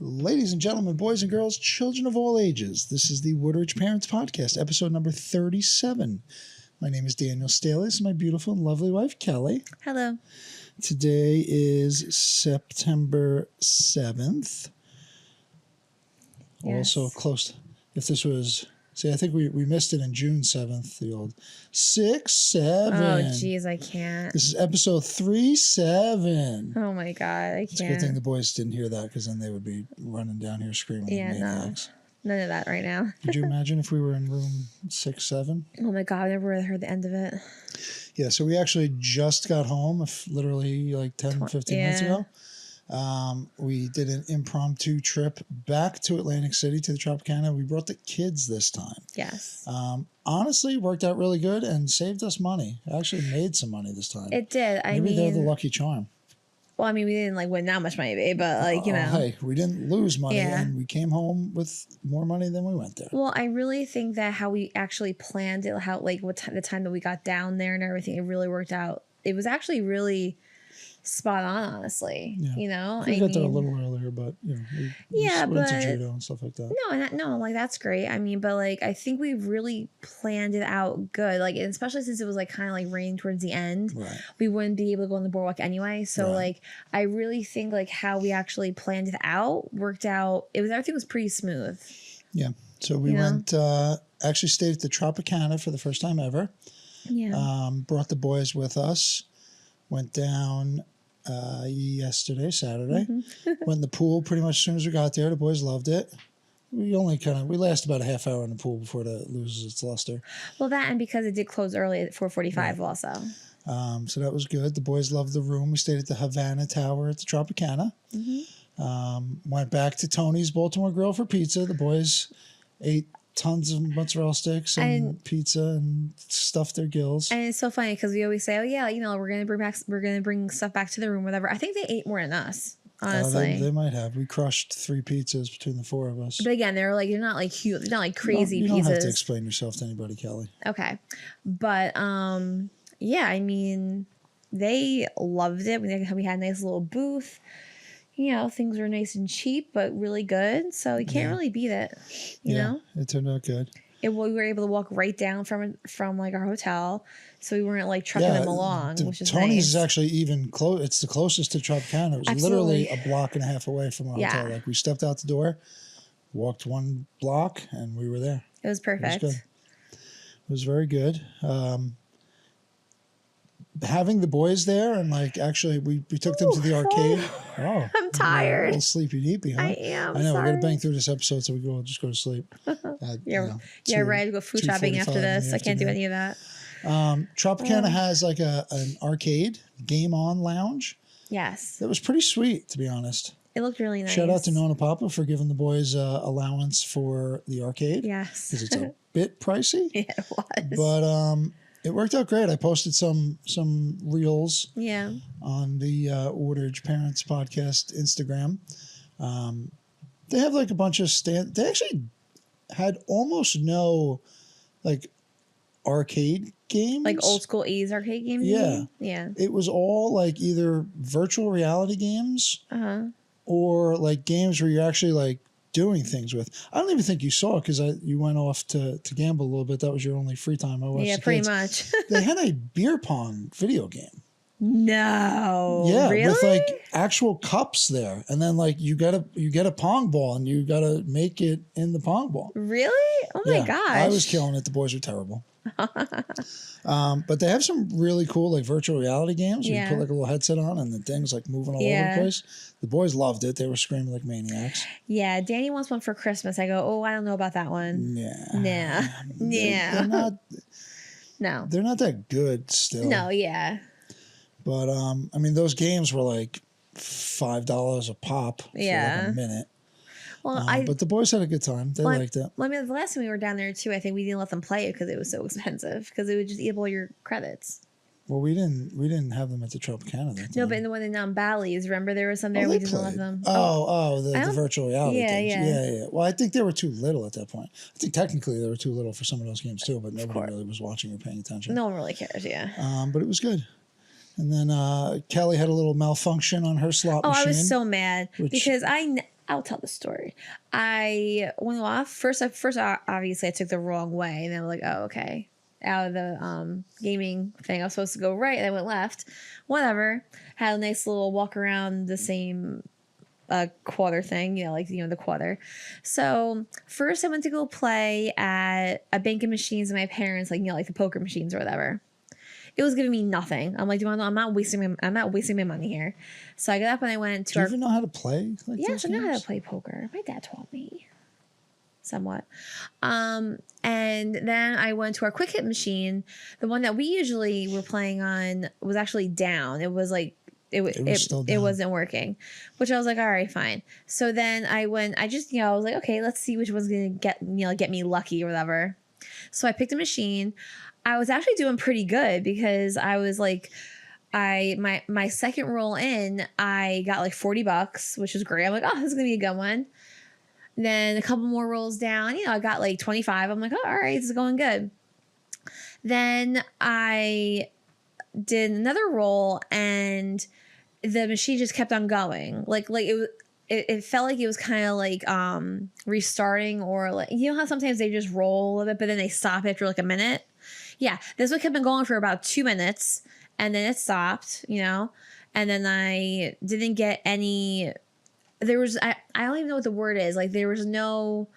Ladies and gentlemen, boys and girls, children of all ages, this is the Woodridge Parents Podcast, episode number 37. My name is Daniel Staley. This is my beautiful and lovely wife, Kelly. Hello. Today is September 7th. Yes. Also close. If this was... See, I think we missed it in June 7th, the old 6-7. Oh, jeez, I can't. This is episode 37. Oh, my God, I can't. It's a good thing the boys didn't hear that, because then they would be running down here screaming like maniacs. No. None of that right now. Could you imagine if we were in room 6-7? Oh, my God, I never heard the end of it. Yeah, so we actually just got home, literally like 10, 15 minutes ago. We did an impromptu trip back to Atlantic City to the Tropicana. We brought the kids this time. Yes. Honestly, worked out really good and saved us money. Actually made some money this time. It did. Maybe they're the lucky charm. Well, I mean, we didn't win that much money, but Hey, we didn't lose money and we came home with more money than we went there. Well, I really think that how we actually planned it, the time that we got down there and everything, it really worked out. It was actually really spot on, honestly. Yeah. We got there a little earlier, but we went to judo and stuff like that. No, that's great. I mean, but I think we really planned it out good. And especially since it was kind of raining towards the end, right. We wouldn't be able to go on the boardwalk anyway. So right. I really think how we actually planned it out worked out. Everything was pretty smooth. Yeah. So we went. Actually stayed at the Tropicana for the first time ever. Yeah. Brought the boys with us. Went down yesterday, Saturday. Mm-hmm. Went in the pool pretty much as soon as we got there. The boys loved it. We last about a half hour in the pool before it loses its luster. Well, that and because it did close early at 4:45 also. So that was good. The boys loved the room. We stayed at the Havana Tower at the Tropicana. Mm-hmm. Went back to Tony's Baltimore Grill for pizza. The boys ate tons of mozzarella sticks and pizza and stuffed their gills. And it's so funny because we always say, "Oh yeah, we're gonna bring stuff back to the room, whatever." I think they ate more than us, honestly. They might have. We crushed 3 pizzas between the 4 of us. But again, they're not huge, they're not crazy pizzas. You don't have to explain yourself to anybody, Kelly. Okay, but yeah, I mean, they loved it. We had a nice little booth. Things were nice and cheap, but really good. So you can't really beat it. You know, it turned out good. We were able to walk right down from our hotel, so we weren't trucking them along, which is Tony's nice. is actually even close. It's the closest to Tropicana. It was literally a block and a half away from our hotel. We stepped out the door, walked 1 block, and we were there. It was perfect. It was good. It was very good. Having the boys there and actually we took them to the arcade. Oh, I'm tired. A little sleepy deepy, huh? I am. I know. Sorry. We're gonna bang through this episode so we can just go to sleep. Ready to go food shopping after this. I can't do any of that. Tropicana has an arcade game on lounge. Yes. That was pretty sweet, to be honest. It looked really nice. Shout out to Nona Papa for giving the boys allowance for the arcade. Yes. Because it's a bit pricey. Yeah, it was. But it worked out great. I posted some reels on the Woodridge Parents Podcast Instagram. They have a bunch of they actually had almost no arcade games. Old school 80s arcade games? Yeah. Yeah. It was all either virtual reality games or games where you're actually doing things with. I don't even think you saw it because you went off to gamble a little bit. That was your only free time. I watched the pretty kids. much. They had a beer pong video game. No. Yeah, really? with actual cups there. And then you get a pong ball and you gotta make it in the pong ball. Really? Oh my gosh. I was killing it. The boys were terrible. But they have some really cool virtual reality games where you put a little headset on and the thing's moving all over the place. The boys loved it. They were screaming like maniacs. Yeah, Danny wants one for Christmas. I go, oh, I don't know about that one. Nah. They're not. No. They're not that good still. No, yeah. But those games were $5 a pop for a minute. Well, but the boys had a good time. They liked it. Well, the last time we were down there too, I think we didn't let them play it because it was so expensive. Because it would just eat up all your credits. Well, we didn't have them at the Tropicana that time. No, but in the one in Bally's, remember there was some there we didn't let them. The virtual reality things. Yeah. Well, I think they were too little at that point. I think technically they were too little for some of those games too, but nobody really was watching or paying attention. No one really cares. Yeah. But it was good. And then Kelly had a little malfunction on her slot machine. I was so mad because I'll tell the story. I went off. First, obviously, I took the wrong way. And then I'm like, oh, okay. Out of the gaming thing, I was supposed to go right. And I went left. Whatever. Had a nice little walk around the same quarter thing, the quarter. So first I went to go play at a bank of machines with my parents, like the poker machines or whatever. It was giving me nothing. I'm like, I'm not wasting my money here. So I got up and I went to Do you even know how to play? Yes, I know how to play poker. My dad taught me somewhat. And then I went to our quick hit machine. The one that we usually were playing on was actually down. It was like it wasn't working, which I was like, all right, fine. So then I was like, okay, let's see which one's gonna get me lucky or whatever. So I picked a machine. I was actually doing pretty good because I was like, my second roll in, I got like $40, which was great. I'm like, oh, this is gonna be a good one. Then a couple more rolls down, I got like 25. I'm like, oh, all right, this is going good. Then I did another roll and the machine just kept on going. Like it felt like it was kind of like restarting, or like, how sometimes they just roll a little bit, but then they stop after like a minute. Yeah, this one kept on going for about 2 minutes, and then it stopped, and then I didn't get any. There was I don't even know what the word is. Like there was no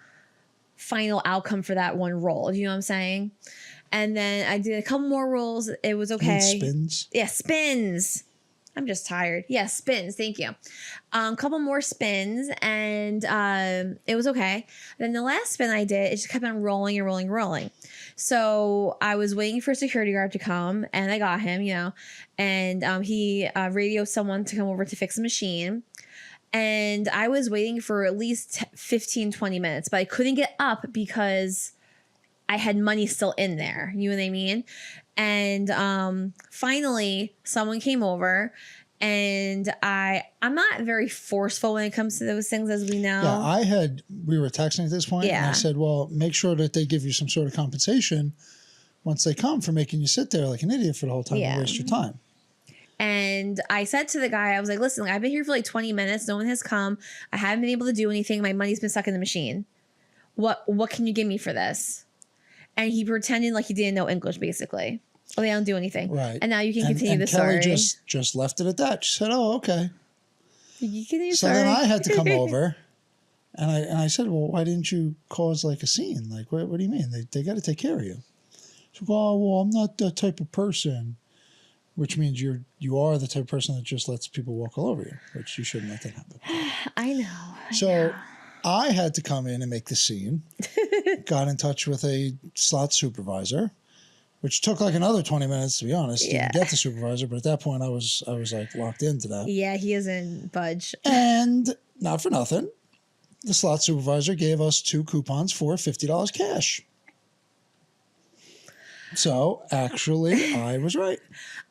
final outcome for that one roll. Do you know what I'm saying? And then I did a couple more rolls. It was okay. Spins? Yeah, spins. I'm just tired. Yeah, spins. Thank you. Couple more spins, and it was okay. Then the last spin I did, it just kept on rolling and rolling and rolling. So I was waiting for a security guard to come, and I got him, and he radioed someone to come over to fix the machine. And I was waiting for at least 15, 20 minutes, but I couldn't get up because I had money still in there. You know what I mean? And finally, someone came over, and I'm not very forceful when it comes to those things, as we know. Yeah, we were texting at this point, and I said, well, make sure that they give you some sort of compensation once they come for making you sit there like an idiot for the whole time and waste your time. And I said to the guy, I was like, listen, I've been here for like 20 minutes. No one has come. I haven't been able to do anything. My money's been stuck in the machine. What can you give me for this? And he pretended like he didn't know English, basically. Oh, they don't do anything. Right. And now you can continue the story. And Kelly just left it at that. She said, oh, okay. You continue so then I had to come over. And I said, well, why didn't you cause like a scene? Like, what do you mean? They got to take care of you. She said, well, I'm not that type of person. Which means you are the type of person that just lets people walk all over you, which you shouldn't let that happen. I know. So I had to come in and make the scene. Got in touch with a slot supervisor, which took like another 20 minutes, to be honest. Yeah. Didn't get the supervisor, but at that point I was like locked into that. Yeah, he isn't budge. And not for nothing, the slot supervisor gave us 2 coupons for $50 cash. So actually, I was right.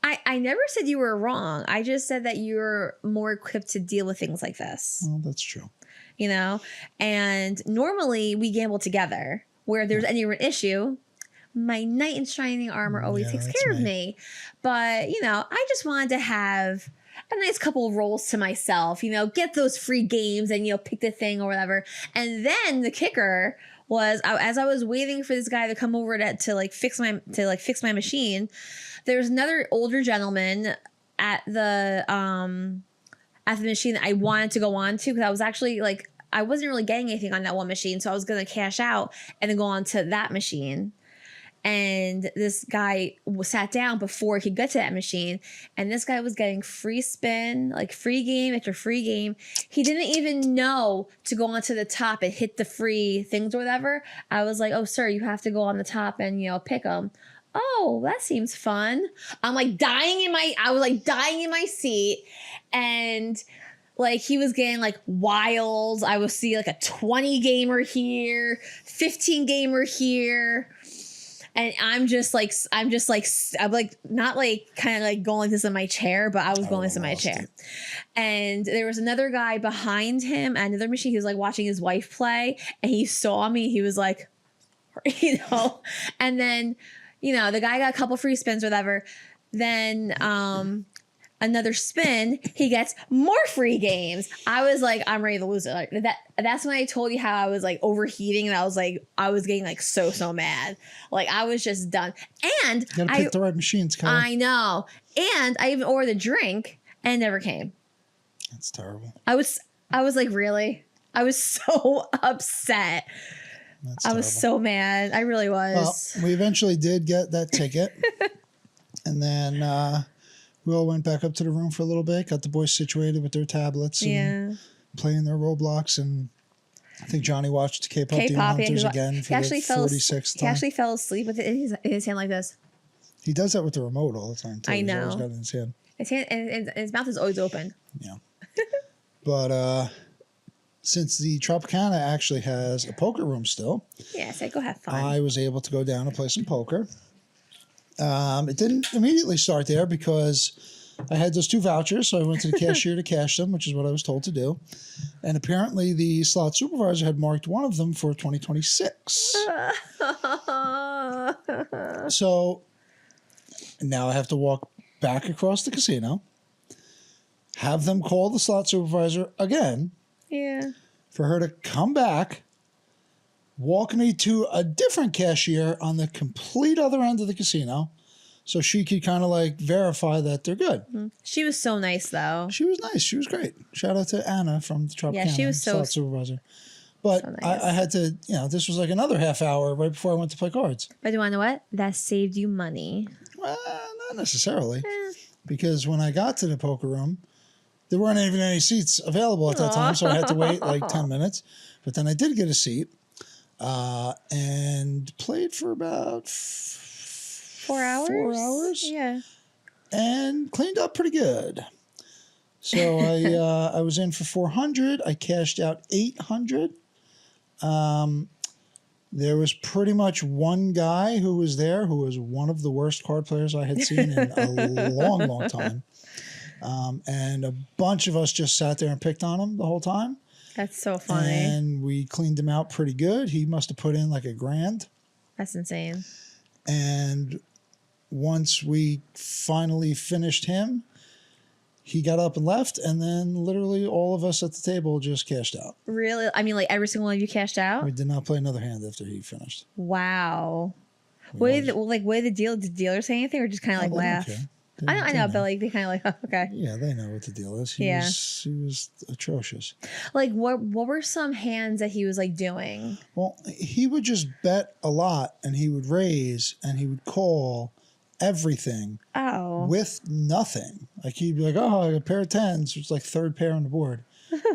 I never said you were wrong. I just said that you're more equipped to deal with things like this. Well, that's true. And normally we gamble together. Where there's any issue, my knight in shining armor always takes care of me. But, I just wanted to have a nice couple of rolls to myself, get those free games and, pick the thing or whatever. And then the kicker was, as I was waiting for this guy to come over to fix my machine, there was another older gentleman at the machine that I wanted to go on to, because I was actually I wasn't really getting anything on that one machine, so I was going to cash out and then go on to that machine. And this guy sat down before he could get to that machine, and this guy was getting free spin, free game after free game. He didn't even know to go onto the top and hit the free things or whatever. I was like, oh, sir, you have to go on the top and, pick them. Oh, that seems fun. I was dying in my seat, and he was getting wilds. I would see a 20 gamer here, 15 gamer here. And I'm not kind of going like this in my chair, but I was going this in my chair. And there was another guy behind him at another machine. He was watching his wife play, and he saw me. He was and then, the guy got a couple free spins or whatever. Then, another spin, he gets more free games. I was like, I'm ready to lose it. Like that's when I told you how I was like overheating and I was getting like so mad. Like I was just done. And you gotta pick the right machines, Kyle. I know. And I even ordered a drink and it never came. That's terrible. I was like, really? I was so upset. I was so mad. I really was. Well, we eventually did get that ticket. And then we all went back up to the room for a little bit, got the boys situated with their tablets and playing their Roblox. And I think Johnny watched K-pop Demon Hunters again for the 46th time. He actually fell asleep with it in his hand like this. He does that with the remote all the time, too. I know. He's always got it in his hand. His hand and his mouth is always open. Yeah. But since the Tropicana actually has a poker room still. Yeah, so go have fun. I was able to go down and play some poker. It didn't immediately start there because I had those 2 vouchers, so I went to the cashier to cash them, which is what I was told to do. And apparently the slot supervisor had marked one of them for 2026. So now I have to walk back across the casino, have them call the slot supervisor again. Yeah. For her to come back, walk me to a different cashier on the complete other end of the casino so she could kind of like verify that they're good. She was so nice, though. She was nice. She was great. Shout out to Anna from the Tropicana. Yeah, she was so supervisor. But so nice. I had to, this was like another half hour right before I went to play cards. But do you want to know what? That saved you money. Well, not necessarily. Because when I got to the poker room, there weren't even any seats available at that time, so I had to wait like 10 minutes. But then I did get a seat and played for about 4 hours. 4 hours. Yeah. And cleaned up pretty good. So I was in for 400. I cashed out 800. There was pretty much one guy who was there who was one of the worst card players I had seen in a long time. And a bunch of us just sat there and picked on him the whole time. That's so funny. And we cleaned him out pretty good. He must have put in like $1,000. That's insane. And once we finally finished him, he got up and left. And then literally all of us at the table just cashed out. Really? I mean, like every single one of you cashed out? We did not play another hand after he finished. Wow. What did the dealer say anything or just kind of like laugh? I know, but like they kind of like, oh, okay. Yeah, they know what the deal is. He was atrocious. Like, what were some hands that he was like doing? Well, he would just bet a lot, and he would raise, and he would call everything. With nothing. Like he'd be like, oh, I got a pair of 10s. It's like third pair on the board.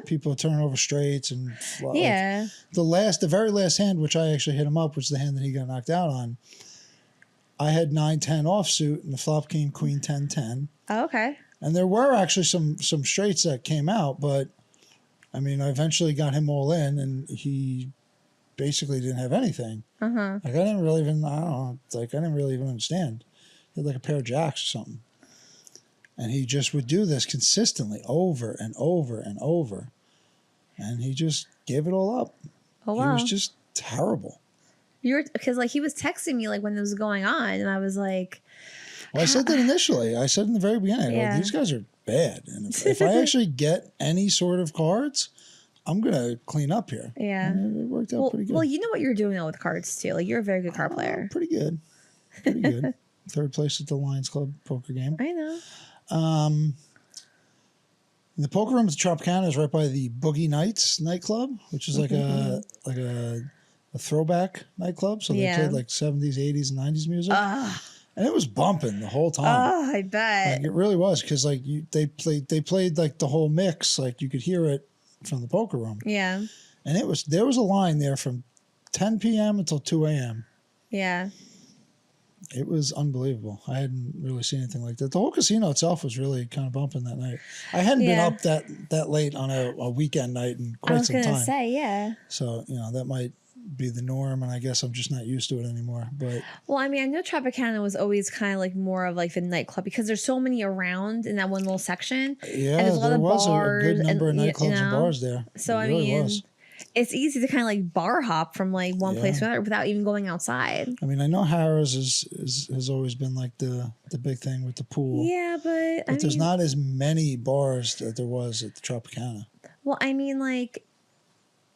People would turn over straights and yeah. Like, the very last hand, which I actually hit him up, was the hand that he got knocked out on. I had 9-10 offsuit, and the flop came queen 10-10. Oh, okay. And there were actually some straights that came out, but I mean, I eventually got him all in, and he basically didn't have anything. Like I didn't really even understand. He had like a pair of jacks or something, and he just would do this consistently over and over and over, and he just gave it all up. Oh wow! He was just terrible. Because like he was texting me like when it was going on, and I was like, well, I said that initially. I said in the very beginning, yeah. Like, these guys are bad, and if I actually get any sort of cards, I'm gonna clean up here. Yeah, and it worked out pretty good. Well, you know what you're doing with cards too. Like you're a very good card player. Pretty good, pretty good. Third place at the Lions Club poker game. I know. The poker room at the Tropicana is right by the Boogie Nights nightclub, which is like a throwback nightclub. So they played like 70s, 80s, and 90s music. And it was bumping the whole time. Oh, I bet. Like, it really was, because like they played like the whole mix. Like you could hear it from the poker room. Yeah. And there was a line there from 10 p.m. until 2 a.m. Yeah. It was unbelievable. I hadn't really seen anything like that. The whole casino itself was really kind of bumping that night. I hadn't been up that late on a weekend night in quite some time. I was going to say, yeah. So, that might be the norm, and I guess I'm just not used to it anymore. But well, I mean, I know Tropicana was always kind of like more of like the nightclub because there's so many around in that one little section. Yeah, and there's a lot of bars a good number of nightclubs and bars there. So I mean, it's easy to kind of like bar hop from like one place to another without even going outside. I mean, I know Harrah's has always been like the big thing with the pool. Yeah, but there's not as many bars that there was at the Tropicana. Well, I mean, like,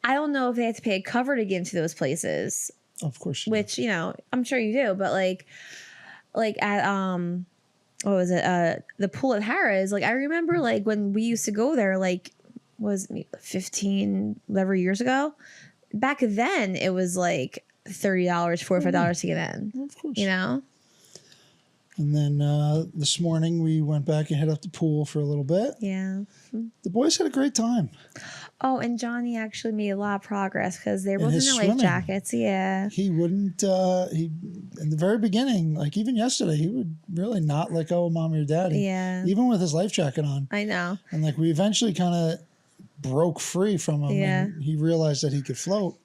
I don't know if they have to pay a cover to get into those places. Of course, which you know, I'm sure you do, but like at what was it? The pool at Harrah's. Like I remember, like when we used to go there, like was 15 whatever years ago. Back then, it was like $30, $45 to get in. Well, of course, you know. And then this morning we went back and hit up the pool for a little bit. Yeah, the boys had a great time. Oh, and Johnny actually made a lot of progress because they were both in their life jackets. Yeah. He wouldn't, in the very beginning, like even yesterday, he would really not let go of mommy or daddy. Yeah. Even with his life jacket on. I know. And like we eventually kind of broke free from him and he realized that he could float.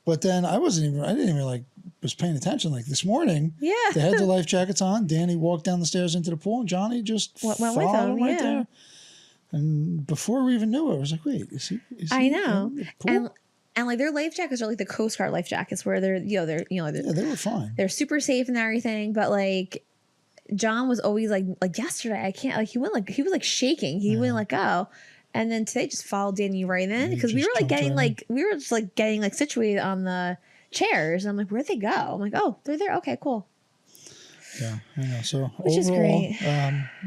But then I didn't even like, was paying attention. Like this morning, they had their life jackets on. Danny walked down the stairs into the pool and Johnny just went followed him right there. And before we even knew it, I was like, "Wait, is he?" I know, and like their life jackets are like the Coast Guard life jackets, where they're they were fine. They're super safe and everything, but like John was always like yesterday, I can't like he was like shaking, he wouldn't let go, and then today just followed Danny right in because we were like getting getting like situated on the chairs. And I'm like, where'd they go? I'm like, oh, they're there. Okay, cool. Yeah, I know. So which overall, is great.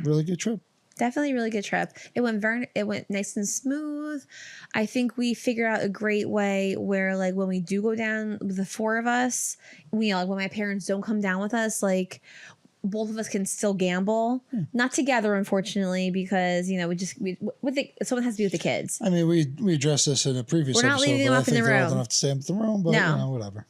Really good trip. Definitely a really good trip. It went nice and smooth. I think we figured out a great way where like when we do go down with the four of us, like when my parents don't come down with us, like both of us can still gamble. Not together, unfortunately, because someone has to be with the kids. I mean, we addressed this in a previous episode. We're not leaving them up in the room. They're old enough to stay up in the room, but whatever.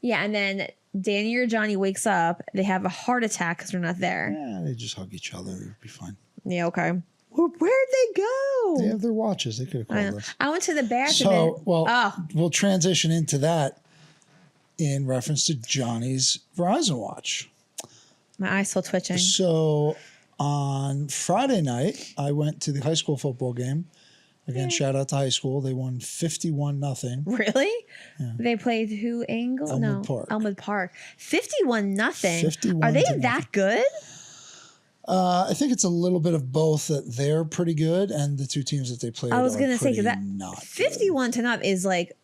Yeah, and then Danny or Johnny wakes up, they have a heart attack because we're not there. Yeah, they just hug each other. It'll be fine. Yeah, okay. Well, where'd they go? They have their watches. They could have called us. I went to the bathroom. So, we'll transition into that in reference to Johnny's Verizon watch. My eye's still twitching. So, on Friday night, I went to the high school football game. Again, shout out to high school. They won 51-0. Really? Yeah. They played who? Elmwood Park. 51-0. Are they that good? I think it's a little bit of both. That they're pretty good, and the two teams that they played. I was going to say that 51-0 is like.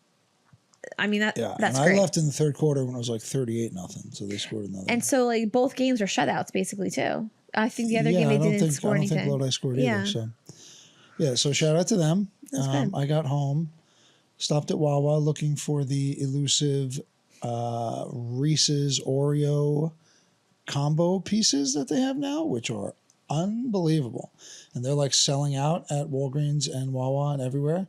I mean that's and great. I left in the third quarter when it was like 38-0. So they scored another. And so like both games are shutouts basically too. I think the other game they didn't score anything. I don't think Lodi scored either. So so shout out to them. I got home, stopped at Wawa looking for the elusive Reese's Oreo combo pieces that they have now, which are unbelievable. And they're like selling out at Walgreens and Wawa and everywhere.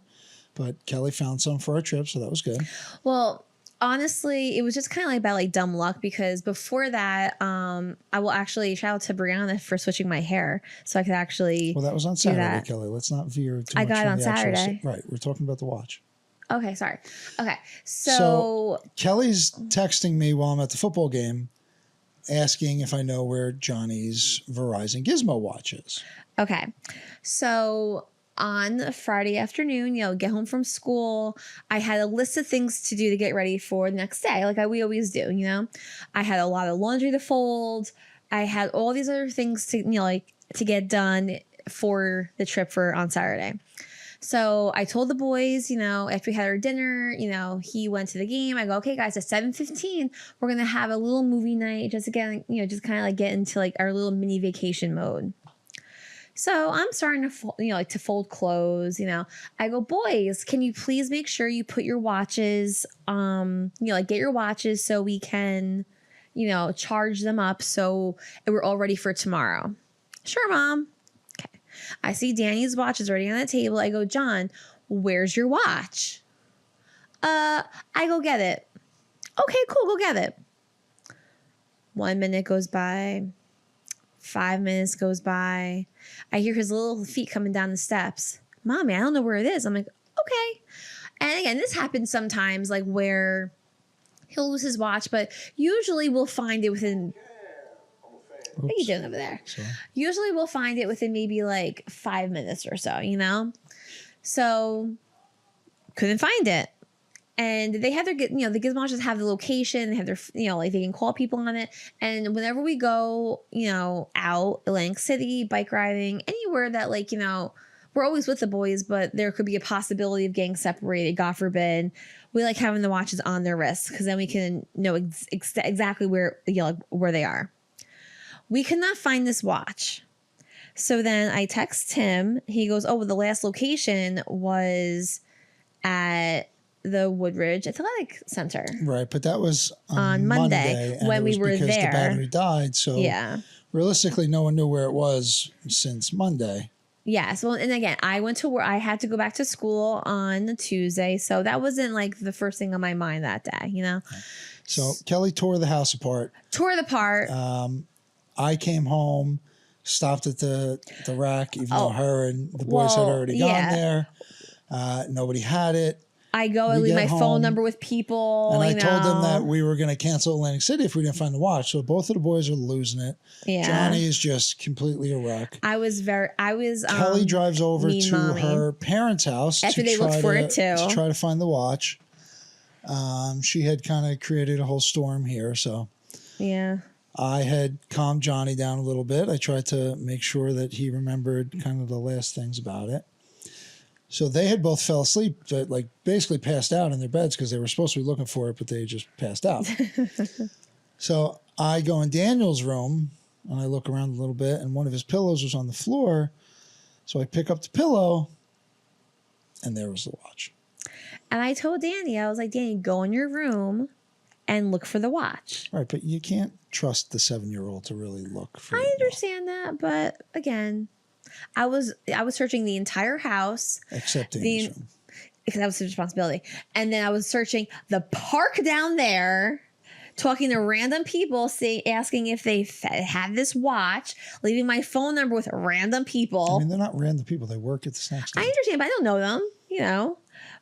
But Kelly found some for our trip, so that was good. Well, honestly, it was just kind of like about like dumb luck because before that, I will actually shout out to Brianna for switching my hair so I could actually. Well, that was on Saturday, Kelly. Let's not veer too much. I got it on Saturday. Right, we're talking about the watch. Okay, sorry. Okay, so Kelly's texting me while I'm at the football game, asking if I know where Johnny's Verizon Gizmo watch is. Okay, so on Friday afternoon, get home from school, I had a list of things to do to get ready for the next day, like we always do, I had a lot of laundry to fold. I had all these other things to, to get done for the trip on Saturday. So I told the boys, after we had our dinner, he went to the game. I go, okay, guys, at 7:15, we're going to have a little movie night just to get, just kind of like get into like our little mini vacation mode. So I'm starting to, to fold clothes, I go, boys, can you please make sure you put your watches, get your watches so we can, charge them up so we're all ready for tomorrow. Sure, Mom. Okay. I see Danny's watch is already on the table. I go, John, where's your watch? I go get it. Okay, cool. Go get it. 1 minute goes by. 5 minutes goes by. I hear his little feet coming down the steps. Mommy, I don't know where it is. I'm like, okay. And again, this happens sometimes like where he'll lose his watch, but usually we'll find it within. What are you doing over there? Sorry. Usually we'll find it within maybe like 5 minutes or so, So couldn't find it. And they have their, the gizmo watches have the location. They have their, like they can call people on it. And whenever we go, out Atlantic City, bike riding, anywhere that we're always with the boys, but there could be a possibility of getting separated, God forbid. We like having the watches on their wrists because then we can know exactly where they are. We could not find this watch. So then I text him. He goes, oh, well, the last location was at the Woodridge Athletic Center. Right, but that was on Monday when we were because there. The battery died, so realistically, no one knew where it was since Monday. Yes, well, and again, I went to work. I had to go back to school on Tuesday, so that wasn't the first thing on my mind that day, So Kelly tore the house apart. I came home, stopped at the rack, even though her and the boys had already gone there. Nobody had it. I go and leave my phone number with people. And I told them that we were going to cancel Atlantic City if we didn't find the watch. So both of the boys are losing it. Yeah. Johnny is just completely a wreck. Kelly drives over to her parents' house after they looked for it too. To try to find the watch. She had kind of created a whole storm here. So yeah. I had calmed Johnny down a little bit. I tried to make sure that he remembered kind of the last things about it. So they had both fell asleep, basically passed out in their beds because they were supposed to be looking for it, but they just passed out. So I go in Daniel's room and I look around a little bit, and one of his pillows was on the floor. So I pick up the pillow, and there was the watch. And I told Danny, I was like, Danny, go in your room and look for the watch. Right, but you can't trust the 7-year-old to really look for it. I understand that, but again, I was searching the entire house. Except Danny's room. Because that was his responsibility. And then I was searching the park down there, talking to random people, asking if they had this watch, leaving my phone number with random people. I mean, they're not random people. They work at the snack stand. I understand, but I don't know them,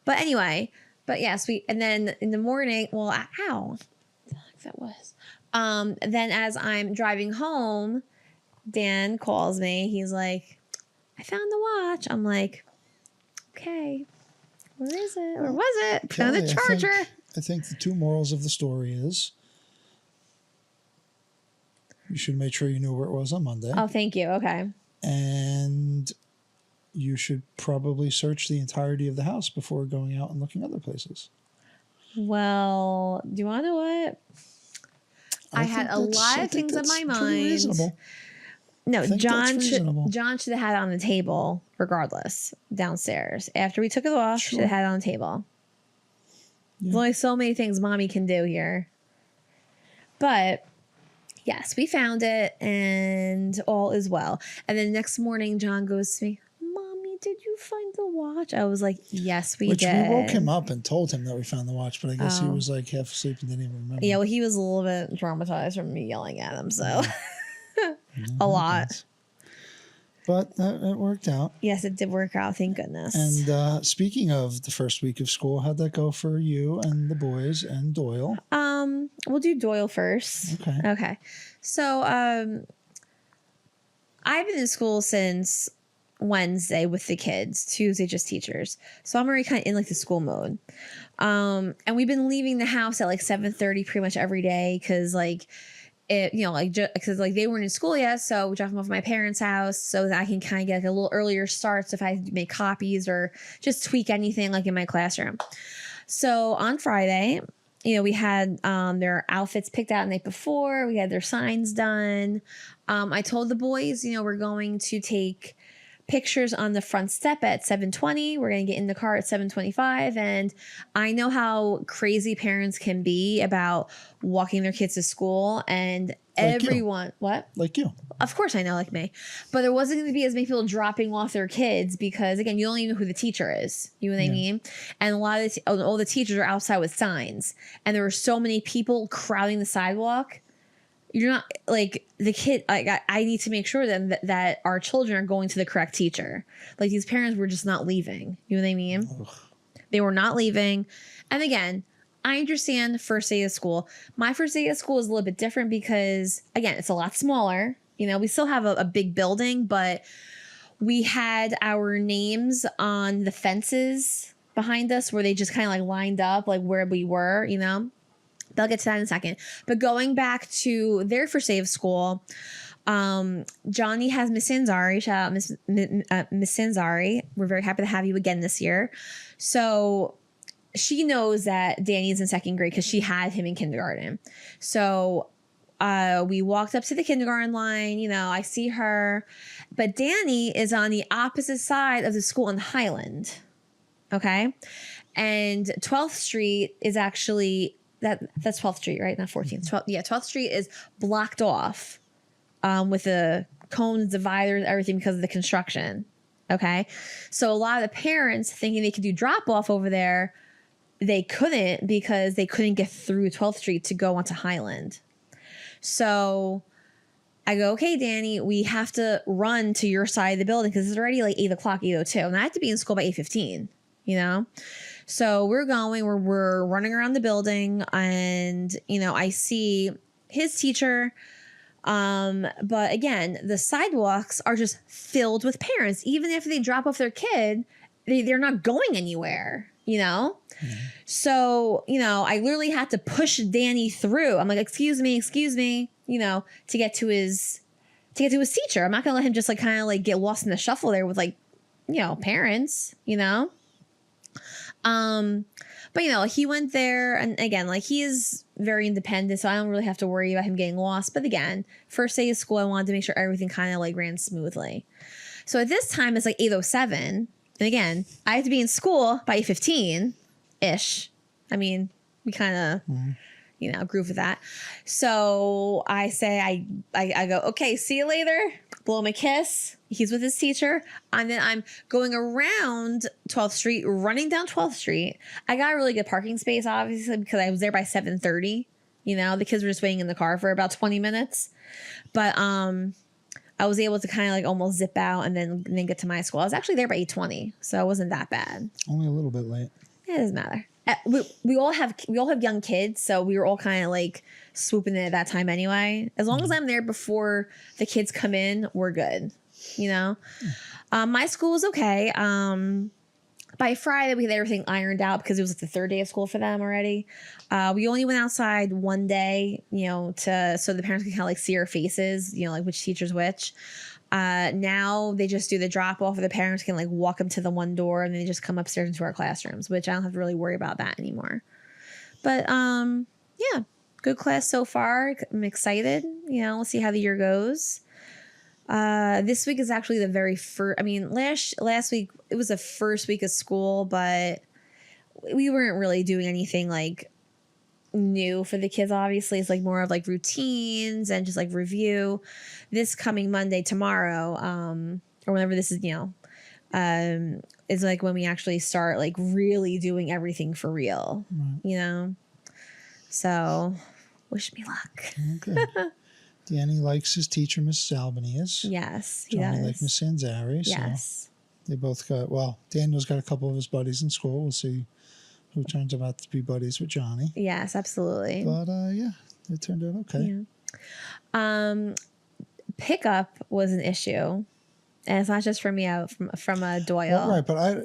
But anyway, yes, and then in the morning, that was. Then as I'm driving home, Dan calls me. He's like, I found the watch. I'm like, okay, where is it? Where was it? Found the charger. I think the two morals of the story is you should make sure you knew where it was on Monday. Oh, thank you. Okay. And you should probably search the entirety of the house before going out and looking other places. Well, do you want to know what? I had a lot of things on my mind. Reasonable. No, John should have had it on the table regardless downstairs. After we took it off, should have had it on the table. Yeah. There's only so many things mommy can do here. But yes, we found it and all is well. And then next morning, John goes to me, Mommy, did you find the watch? I was like, yes, we did. We woke him up and told him that we found the watch, but I guess he was half asleep and didn't even remember. Yeah, well, he was a little bit traumatized from me yelling at him, so... a lot. But it worked out. Yes, it did work out. Thank goodness. And speaking of the first week of school, how'd that go for you and the boys and Doyle? We'll do Doyle first. Okay. So I've been in school since Wednesday with the kids. Tuesday just teachers. So I'm already kind of in the school mode. And we've been leaving the house at 7:30 pretty much every day because because they weren't in school yet, so we dropped them off at my parents' house so that I can kind of get a little earlier starts if I make copies or just tweak anything in my classroom. So on Friday, we had their outfits picked out the night before. We had their signs done. I told the boys, we're going to take pictures on the front step at 7:20. We're going to get in the car at 7:25. And I know how crazy parents can be about walking their kids to school and everyone. What? Like you. Of course I know, like me. But there wasn't going to be as many people dropping off their kids because, again, you don't even know who the teacher is. You know what I mean? And a lot of all the teachers are outside with signs. And there were so many people crowding the sidewalk. You're not the kid. I need to make sure then that our children are going to the correct teacher. These parents were just not leaving. You know what I mean? Ugh. They were not leaving. And again, I understand the first day of school. My first day of school is a little bit different because, again, it's a lot smaller. We still have a big building, but we had our names on the fences behind us where they just kind of like lined up like where we were, you know. They'll get to that in a second. But going back to their first day of school, Johnny has Miss Sanzari. Shout out Miss Sanzari. We're very happy to have you again this year. So she knows that Danny's in second grade because she had him in kindergarten. So we walked up to the kindergarten line. You know, I see her. But Danny is on the opposite side of the school in Highland. Okay? And 12th Street is actually... That's 12th Street, right? Not 14th. 12th Street is blocked off with the cones, dividers, everything because of the construction. Okay. So a lot of the parents thinking they could do drop off over there, they couldn't because they couldn't get through 12th Street to go onto Highland. So I go, okay, Danny, we have to run to your side of the building because it's already like 8 o'clock, 8:02. And I have to be in school by 8:15, you know? So we're running around the building and, you know, I see his teacher. But again, the sidewalks are just filled with parents. Even if they drop off their kid, they're not going anywhere, you know? Mm-hmm. So, you know, I literally had to push Danny through. I'm like, excuse me, you know, to get to his teacher. I'm not going to let him just like kind of like get lost in the shuffle there with like, you know, parents, you know? But you know, he went there and again, like he is very independent, so I don't really have to worry about him getting lost. But again, first day of school, I wanted to make sure everything kind of like ran smoothly. So at this time it's like 8:07. And again, I have to be in school by 8:15-ish. I mean, we kind of, you know, groove with that. So I say, I go, okay, see you later. Blow him a kiss. He's with his teacher. And then I'm going around 12th Street, running down 12th Street. I got a really good parking space, obviously, because I was there by 7:30. You know, the kids were just waiting in the car for about 20 minutes. But I was able to kind of like almost zip out and then get to my school. I was actually there by 8:20, so it wasn't that bad. Only a little bit late. It doesn't matter. We all have young kids, so we were all kind of like swooping in at that time anyway. As long as I'm there before the kids come in, we're good. You know, my school was okay. By Friday, we had everything ironed out because it was like the third day of school for them already. We only went outside one day, you know, so the parents could kind of like see our faces, you know, like which teacher's which. Now they just do the drop off, or the parents can like walk them to the one door and then they just come upstairs into our classrooms, which I don't have to really worry about that anymore. But yeah, good class so far. I'm excited. You know, we'll see how the year goes. This week is actually the very first. I mean, last week it was the first week of school, but we weren't really doing anything like new for the kids. Obviously, it's like more of like routines and just like review. This coming Monday, tomorrow, or whenever this is, you know, is like when we actually start like really doing everything for real. Right. You know, so wish me luck. Okay. Danny likes his teacher, Mrs. Albanese. Yes, he Johnny does. likes Miss Sanzari. Yes. So they both Daniel's got a couple of his buddies in school. We'll see who turns out to be buddies with Johnny. Yes, absolutely. But yeah, it turned out okay. Yeah. Pickup was an issue. And it's not just for me from a Doyle. Well, right, but I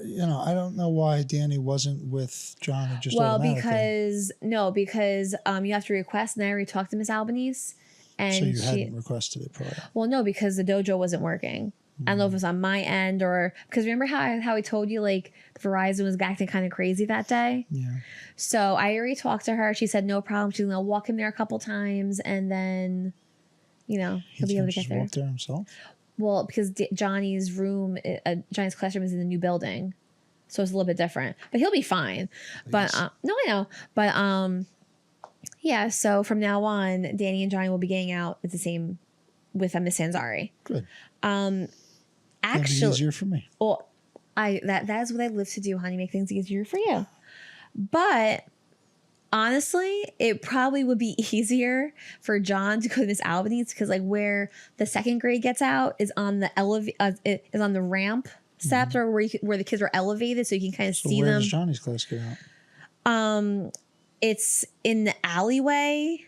don't know why Danny wasn't with Johnny just because you have to request, and I already talked to Miss Albanese. And so you hadn't requested it prior? Well, no, because the dojo wasn't working. I don't know if it was on my end or because remember how I told you like Verizon was acting kind of crazy that day? Yeah. So I already talked to her. She said no problem. She's gonna walk him there a couple times and then, you know, he'll be able to get there. Walk there himself? Well, because Johnny's classroom is in the new building, so it's a little bit different. But he'll be fine. But no, I know. But yeah. So from now on, Danny and Johnny will be getting out with Miss Sanzari. Good. Actually, that'd be easier for me. Well, that is what I live to do, honey. Make things easier for you. But honestly, it probably would be easier for John to go to Miss Albanese because like where the second grade gets out is on the is on the ramp steps or where the kids are elevated, so you can kind of see them. Where does Johnny's class get out? It's in the alleyway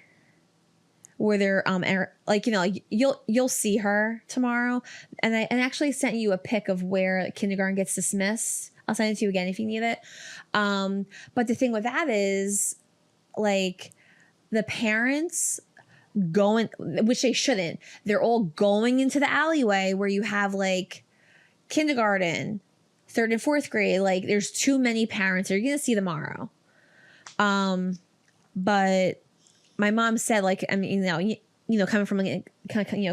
where they're like, you know, like you'll see her tomorrow, and I actually sent you a pic of where kindergarten gets dismissed I'll send it to you again if you need it. But the thing with that is, like, the parents going, which they shouldn't, they're all going into the alleyway where you have like kindergarten, 3rd and 4th grade. Like, there's too many parents. You're gonna see tomorrow. But my mom said, like, I mean, coming from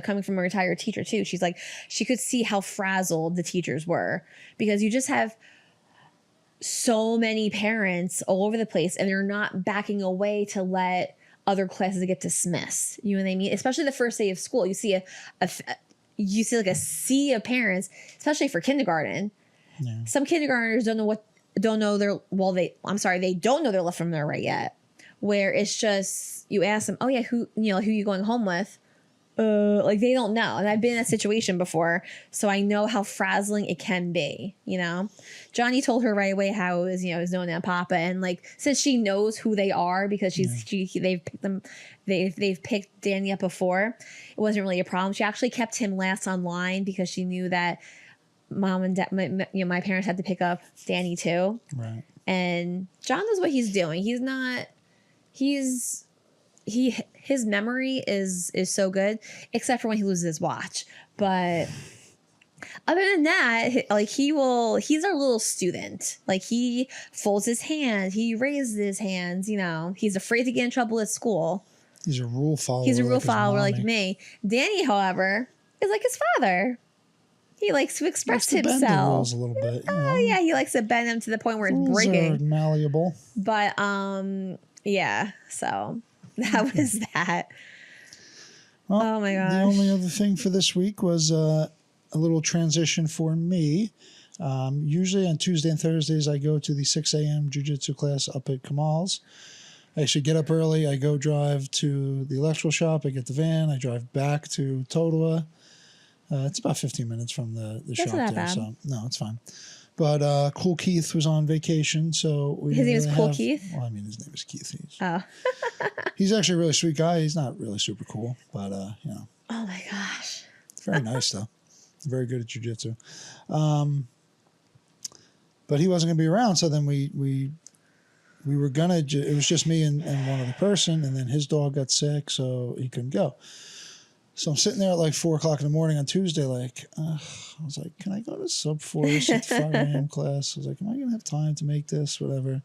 coming from a retired teacher too, she's like, she could see how frazzled the teachers were, because you just have so many parents all over the place, and they're not backing away to let other classes get dismissed. You know what I mean? Especially the first day of school, you see like a sea of parents, especially for kindergarten. Yeah. Some kindergartners they don't know their left from their right yet. Where it's just, you ask them, oh yeah, who you going home with? Like, they don't know. And I've been in that situation before, so I know how frazzling it can be, Johnny told her right away how it was, his known Aunt Papa. And like, since she knows who they are, because they've picked them, they've picked Danny up before, it wasn't really a problem. She actually kept him last online because she knew that mom and dad, my parents had to pick up Danny too. Right. And John knows what he's doing. His memory is so good, except for when he loses his watch. But other than that, like, he's our little student. Like, he folds his hands, he raises his hands, he's afraid to get in trouble at school. He's a rule follower. Like me. Danny, however, is like his father. He likes to express himself. Bend the rules a little bit. Oh yeah, he likes to bend them to the point where it's breaking. Are malleable. But yeah, so that was that. Well, oh my gosh. The only other thing for this week was a little transition for me. Usually on Tuesday and Thursdays, I go to the 6 a.m. Jiu Jitsu class up at Kamal's. I actually get up early. I go drive to the electrical shop. I get the van. I drive back to Totowa. It's about 15 minutes from the shop there. Bad. So, no, it's fine. But Cool Keith was on vacation, so his name is Cool Keith? Well, I mean, his name is Keith. He's actually a really sweet guy. He's not really super cool, but, Oh, my gosh. Very nice, though. Very good at jiu-jitsu. But he wasn't going to be around, so then we were going to... It was just me and one other person, and then his dog got sick, so he couldn't go. So I'm sitting there at like 4 o'clock in the morning on Tuesday, like, I was like, can I go to sub 4 at 5 a.m. class? I was like, am I going to have time to make this, whatever?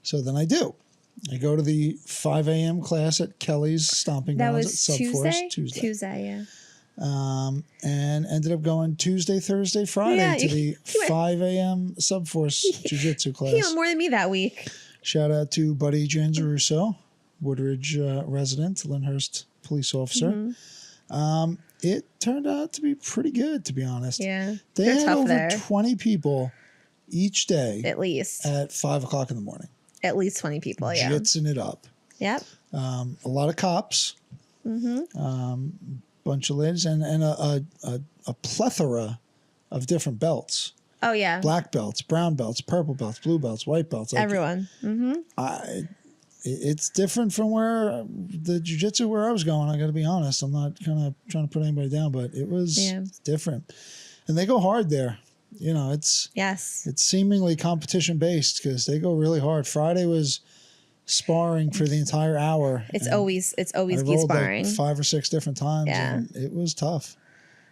So then I do. I go to the 5 a.m. class at Kelly's Stomping Grounds at Sub Force. Tuesday, yeah. And ended up going Tuesday, Thursday, Friday to the 5 a.m. Sub Force Jiu-Jitsu class. He went more than me that week. Shout out to Buddy Jens Russo, Woodridge resident, Lyndhurst police officer. Mm-hmm. It turned out to be pretty good, to be honest. Yeah. They had over 20 people each day. At least. At 5 o'clock in the morning. At least 20 people, yeah. Jitsing it up. Yep. A lot of cops. Mm-hmm. Bunch of ladies and a plethora of different belts. Oh, yeah. Black belts, brown belts, purple belts, blue belts, white belts. Like, everyone. Mm-hmm. It's different from where the jiu-jitsu where I was going. I got to be honest. I'm not kind of trying to put anybody down, but it was different. And they go hard there. It's seemingly competition based because they go really hard. Friday was sparring for the entire hour. It's always sparring. Like 5 or 6 different times. Yeah. And it was tough.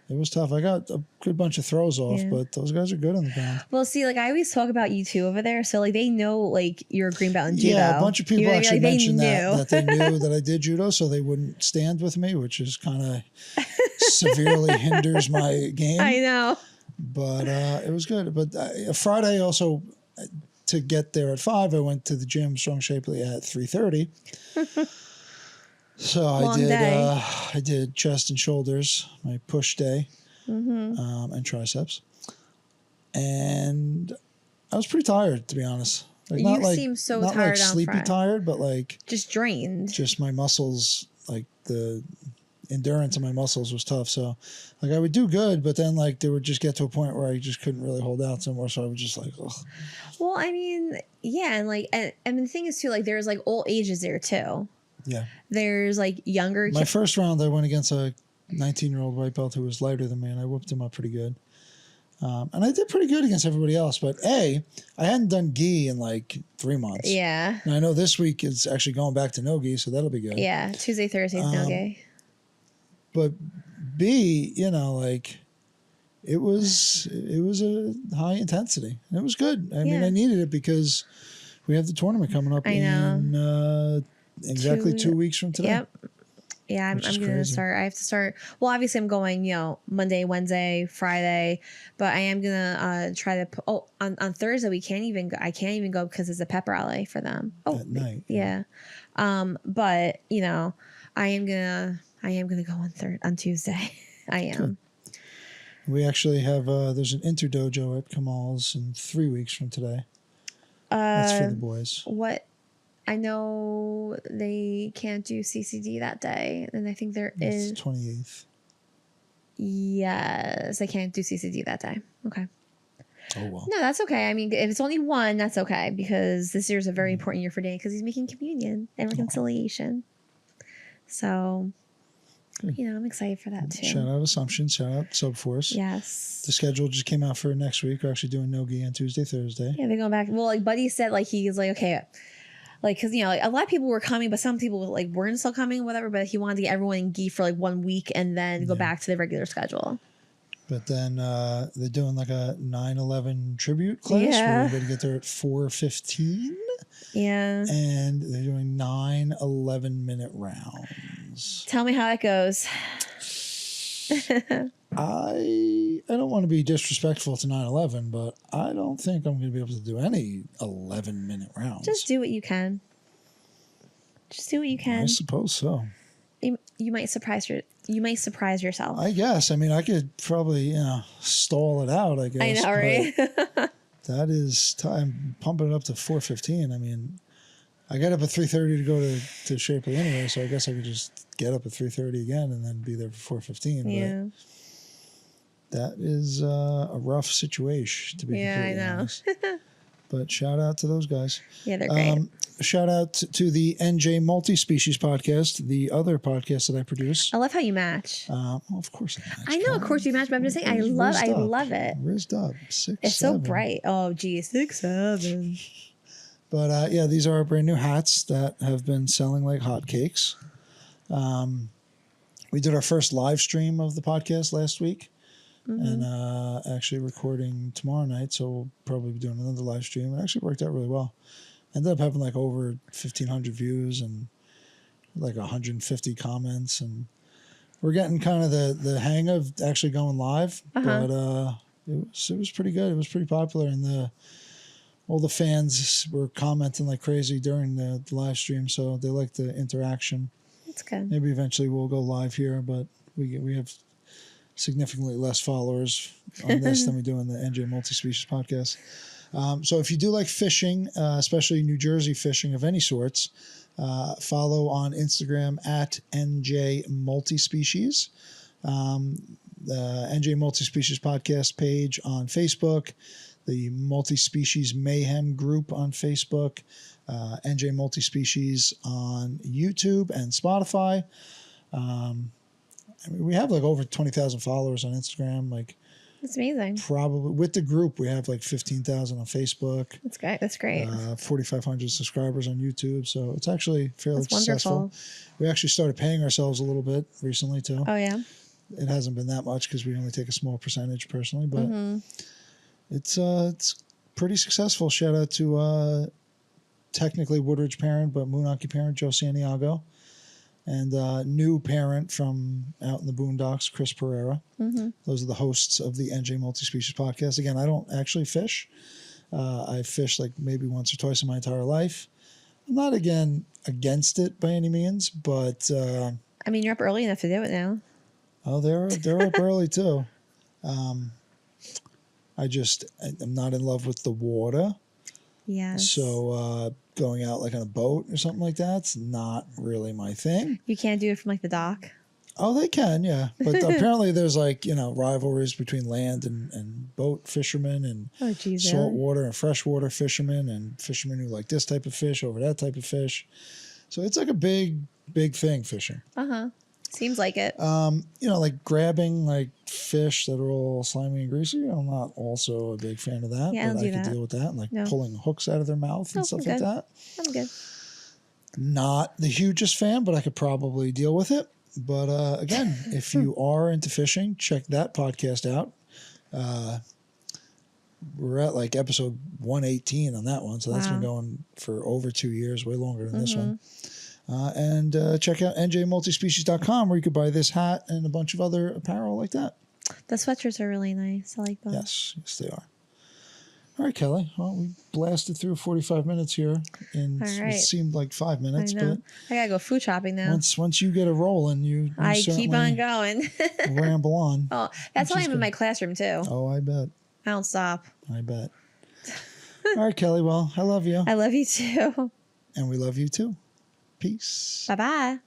I got a good bunch of throws off, but those guys are good on the ground. Well, see, like, I always talk about you two over there. So, like, they know, like, you're a green belt in judo. Yeah, a bunch of people actually mentioned that they knew that I did judo, so they wouldn't stand with me, which is kind of severely hinders my game. I know. But it was good. But Friday also, to get there at 5, I went to the gym, Strong Shapely, at 3:30. So I did chest and shoulders, my push day, and triceps, and I was pretty tired, to be honest. Like, you seem so not tired, like sleepy tired, but like just drained. Just my muscles, like the endurance of my muscles was tough. So, like, I would do good, but then like they would just get to a point where I just couldn't really hold out somewhere. So I was just like, ugh. Well, I mean, yeah, and like, and the thing is too, like, there's like all ages there too. Yeah. There's like younger. My first round, I went against a 19-year-old white belt who was lighter than me, and I whooped him up pretty good. And I did pretty good against everybody else. But I hadn't done gi in like 3 months. Yeah. And I know this week is actually going back to no gi, so that'll be good. Yeah. Tuesday, Thursday's no gi. But B, like it was a high intensity. And it was good. I mean, I needed it because we have the tournament coming up in exactly 2 weeks from today. Yep. Yeah, I'm going to start. I have to start. Well, obviously, I'm going, Monday, Wednesday, Friday, but I am going to try to. On Thursday, I can't even go because it's a pep rally for them. Oh, at night. Yeah. But I am gonna go on Tuesday. I am. Good. We actually have there's an inter-dojo at Kamal's in 3 weeks from today. That's for the boys. What? I know they can't do CCD that day, and I think it's the 28th. Yes, I can't do CCD that day. Okay. Oh well. No, that's okay. I mean, if it's only one, that's okay because this year is a very important year for Danny because he's making communion and reconciliation. So, I'm excited for that too. Shout out Assumption. Shout out Subforce. Yes. The schedule just came out for next week. We're actually doing no-gi on Tuesday, Thursday. Yeah, they're going back. Well, like Buddy said, like he's like, okay, like because a lot of people were coming, but some people like weren't still coming, whatever. But he wanted to get everyone in gi for like 1 week and then go back to the regular schedule. But then they're doing like a 9/11 tribute class where we're going to get there at 4:15. Yeah. And they're doing 9 11-minute rounds. Tell me how that goes. I don't want to be disrespectful to 9/11, but I don't think I'm going to be able to do any 11-minute rounds. Just do what you can. Just do what you can. I suppose so. You might surprise yourself. I guess. I mean, I could probably stall it out. I guess. I know, right? That is time pumping it up to 4:15. I mean, I got up at 3:30 to go to Shapely anyway, so I guess I could just get up at 3:30 again and then be there for 4:15. Yeah. But that is a rough situation, to be completely honest. But shout out to those guys. Yeah, they're great. Shout out to the NJ Multi-Species podcast, the other podcast that I produce. I love how you match. Well, of course I match. I know, of course you match, but I'm just saying, I love it. Rizzed up, 6'7". It's so bright. Oh, geez, 6'7". But these are our brand new hats that have been selling like hotcakes. We did our first live stream of the podcast last week. Mm-hmm. And actually recording tomorrow night, so we'll probably be doing another live stream. It actually worked out really well. Ended up having like over 1,500 views and like 150 comments, and we're getting kind of the hang of actually going live. But it was pretty good. It was pretty popular, and all the fans were commenting like crazy during the live stream, so they like the interaction. That's good. Maybe eventually we'll go live here, but we have significantly less followers on this than we do on the NJ Multi-Species podcast. So if you do like fishing, especially New Jersey fishing of any sorts, follow on Instagram at NJ Multi-Species. The NJ Multi-Species podcast page on Facebook, the Multi-Species Mayhem group on Facebook, NJ Multi-Species on YouTube and Spotify. I mean, we have like over 20,000 followers on Instagram. Like, that's amazing. Probably with the group, we have like 15,000 on Facebook. That's great. That's great. 4,500 subscribers on YouTube. So it's actually fairly successful. Wonderful. We actually started paying ourselves a little bit recently too. Oh yeah. It hasn't been that much because we only take a small percentage personally, but it's pretty successful. Shout out to technically Woodridge parent, but Moonachie parent Joe Santiago. And new parent from out in the boondocks, Chris Pereira. Mm-hmm. Those are the hosts of the NJ Multi-Species podcast. Again, I don't actually fish. I fished like maybe once or twice in my entire life. I'm not, against it by any means, but... I mean, you're up early enough to do it now. Oh, they're up early too. I'm not in love with the water. Yes. So going out like on a boat or something like that's not really my thing. You can't do it from like the dock? Oh, they can, yeah. But apparently there's like, rivalries between land and boat fishermen and saltwater and freshwater fishermen and fishermen who like this type of fish over that type of fish. So it's like a big, big thing, fishing. Uh-huh. Seems like it. You know, like grabbing like fish that are all slimy and greasy. I'm not also a big fan of that, Yeah, but I I could that. deal with that. Like pulling hooks out of their mouth and stuff like that. I'm good. Not the hugest fan, but I could probably deal with it. But again, if you are into fishing, check that podcast out. We're at like episode 118 on that one. So that's been going for over 2 years, way longer than this one. And check out njmultispecies.com where you could buy this hat and a bunch of other apparel like that. The sweatshirts are really nice. I like them. Yes, they are. All right, Kelly. Well, we blasted through 45 minutes here, and it seemed like 5 minutes. I know. But I gotta go food shopping now. Once you get a rolling, you I keep on going. ramble on. Oh, that's why I'm in my classroom too. Oh, I bet. I don't stop. I bet. All right, Kelly. Well, I love you. I love you too. And we love you too. Peace. Bye-bye.